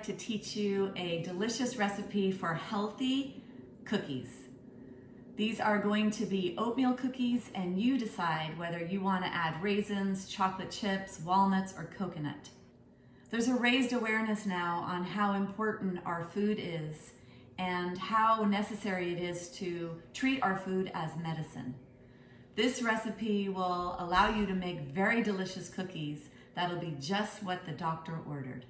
to teach you a delicious recipe for healthy cookies. These are going to be oatmeal cookies, and you decide whether you want to add raisins, chocolate chips, walnuts, or coconut. There's a raised awareness now on how important our food is and how necessary it is to treat our food as medicine. This recipe will allow you to make very delicious cookies that'll be just what the doctor ordered.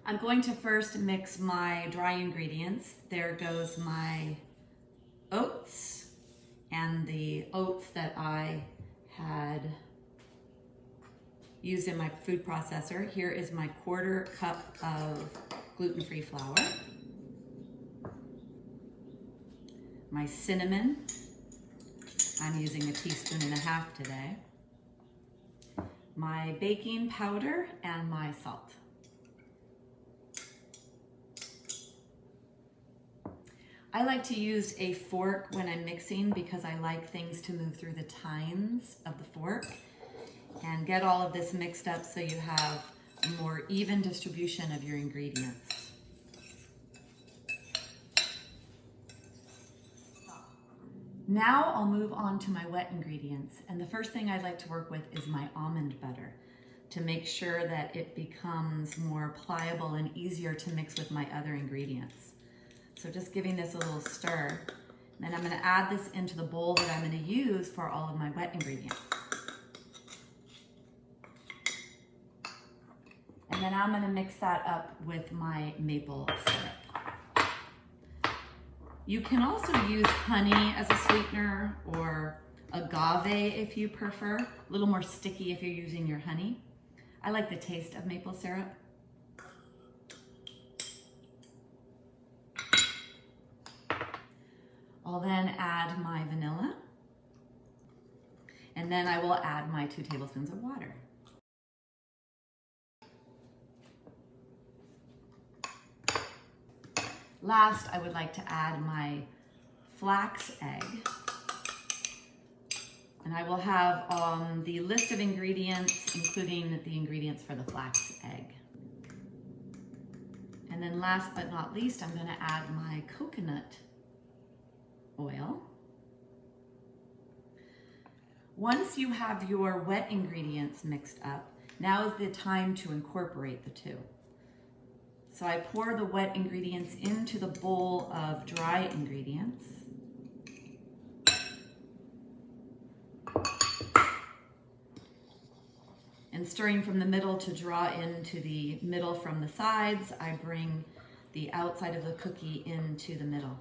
I'm going to first mix my dry ingredients. There goes my oats and the oats that I had used in my food processor. Here is my 1/4 cup of gluten-free flour. My cinnamon, I'm using 1.5 teaspoons today. My baking powder and my salt. I like to use a fork when I'm mixing because I like things to move through the tines of the fork and get all of this mixed up so you have a more even distribution of your ingredients. Now I'll move on to my wet ingredients, and the first thing I'd like to work with is my almond butter to make sure that it becomes more pliable and easier to mix with my other ingredients. So just giving this a little stir, and then I'm going to add this into the bowl that I'm going to use for all of my wet ingredients. And then I'm going to mix that up with my maple syrup. You can also use honey as a sweetener or agave if you prefer. A little more sticky if you're using your honey. I like the taste of maple syrup. I'll then add my vanilla, and then I will add my 2 tablespoons of water. Last, I would like to add my flax egg. And I will have the list of ingredients, including the ingredients for the flax egg. And then last but not least, I'm going to add my coconut oil. Once you have your wet ingredients mixed up, now is the time to incorporate the two. So I pour the wet ingredients into the bowl of dry ingredients. And stirring from the middle to draw into the middle from the sides, I bring the outside of the cookie into the middle.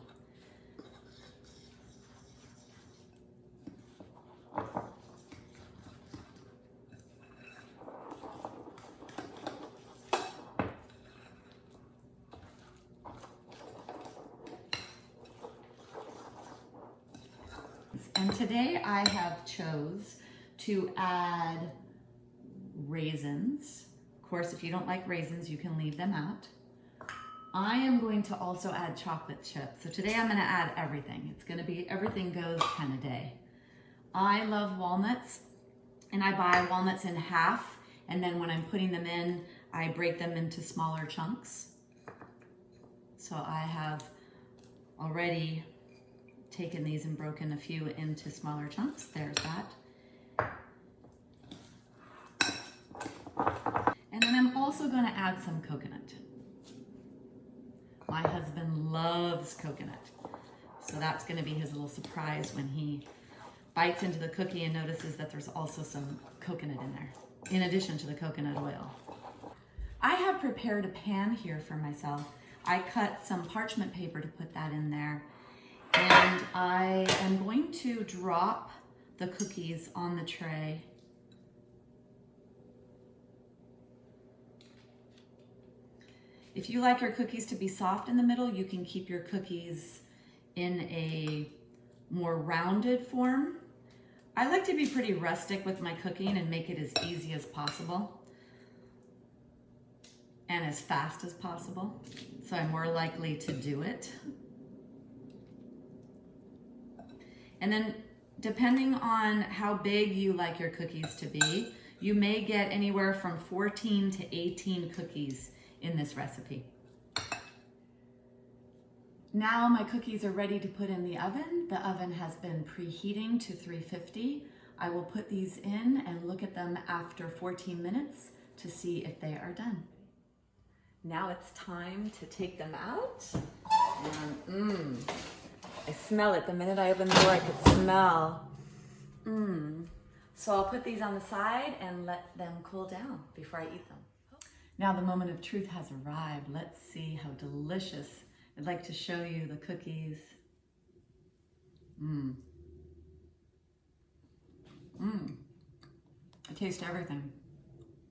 And today I have chose to add raisins. Of course, if you don't like raisins, you can leave them out. I am going to also add chocolate chips. So today I'm going to add everything. It's going to be everything goes kind of day. I love walnuts, and I buy walnuts in half, and then when I'm putting them in, I break them into smaller chunks. So I have already taken these and broken a few into smaller chunks. There's that. And then I'm also going to add some coconut. My husband loves coconut, so that's going to be his little surprise when he bites into the cookie and notices that there's also some coconut in there, in addition to the coconut oil. I have prepared a pan here for myself. I cut some parchment paper to put that in there. And I am going to drop the cookies on the tray. If you like your cookies to be soft in the middle, you can keep your cookies in a more rounded form. I like to be pretty rustic with my cooking and make it as easy as possible and as fast as possible, so I'm more likely to do it. And then depending on how big you like your cookies to be, You may get anywhere from 14 to 18 cookies in this recipe. Now my cookies are ready to put in the oven. The oven has been preheating to 350. I will put these in and look at them after 14 minutes to see if they are done. Now it's time to take them out. And I smell it. The minute I open the door, I could smell. So I'll put these on the side and let them cool down before I eat them. Now the moment of truth has arrived. Let's see how delicious. I'd like to show you the cookies. I taste everything.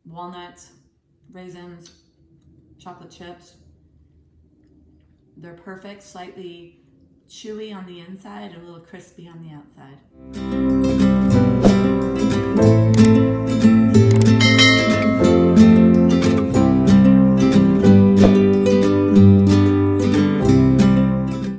Walnuts, raisins, chocolate chips. They're perfect, slightly chewy on the inside and a little crispy on the outside.